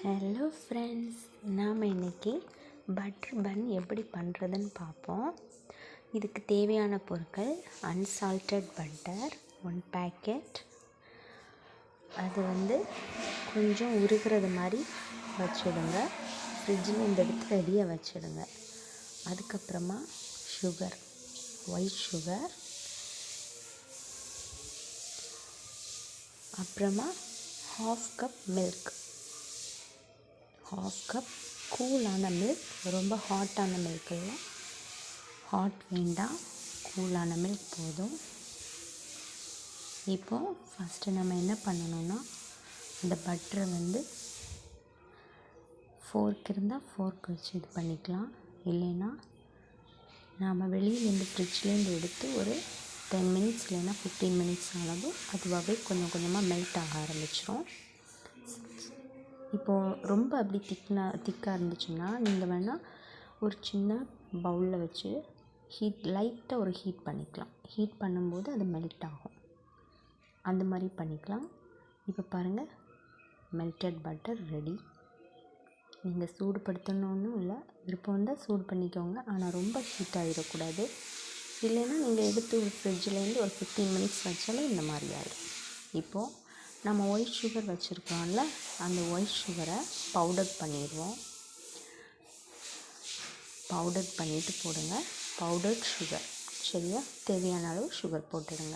Hello friends, நாம் இன்றைக்கி butter bun எப்படி பண்ணுறதுன்னு பார்ப்போம். இதுக்கு தேவையான பொருட்கள் அன்சால்டட் பட்டர் 1 பேக்கெட். அது கொஞ்சம் உருகிறது மாதிரி வச்சுடுங்க. ஃப்ரிட்ஜில் இந்த இடத்துல ரெடியாக வச்சுடுங்க. அதுக்கப்புறமா சுகர், ஒயிட் சுகர், அப்புறமா 1/2 கப் மில்க். 1/2 கப் கூலான மில்க். ரொம்ப ஹாட்டான மில்க் இல்லை, ஹாட் வேண்டாம், கூலான மில்க் போதும். இப்போது ஃபஸ்ட்டு நம்ம என்ன பண்ணணும்னா, அந்த பட்டரை ஃபோர்க் இருந்தால் ஃபோர்க் வச்சு இது பண்ணிக்கலாம். இல்லைன்னா நாம் வெளியிலேருந்து ஃப்ரிட்ஜ்லேருந்து எடுத்து ஒரு 10 மினிட்ஸ் இல்லைன்னா 15 மினிட்ஸ் ஆனதும் அதுவாகவே கொஞ்சம் கொஞ்சமாக மெல்ட் ஆக ஆரம்பிச்சிடும். இப்போது ரொம்ப அப்படி திக்காக இருந்துச்சுன்னா நீங்கள் வேணால் ஒரு சின்ன பவுலில் வச்சு லைட்டாக ஒரு ஹீட் பண்ணிக்கலாம். ஹீட் பண்ணும்போது அது மெல்ட் ஆகும். அந்த மாதிரி பண்ணிக்கலாம். இப்போ பாருங்கள், மெல்டட் பட்டர் ரெடி. நீங்கள் சூடுபடுத்தணுன்னு இல்லை, விருப்பம் வந்தால் சூடு பண்ணிக்கோங்க. ஆனால் ரொம்ப ஹீட் ஆகிடக்கூடாது. இல்லைன்னா நீங்கள் எடுத்து ஒரு ஃப்ரிட்ஜிலேருந்து ஒரு 15 மினிட்ஸ் வச்சாலே இந்த மாதிரி ஆகிடும். இப்போது நம்ம ஒயிட் சுகர் வச்சுருக்கோம்ல, அந்த ஒயிட் சுகரை பவுடர் பண்ணிடுவோம். பவுடர் பண்ணிவிட்டு போடுங்க. பவுடர்ட் சுகர், சரியா? தேவையான அளவு சுகர் போட்டுடுங்க.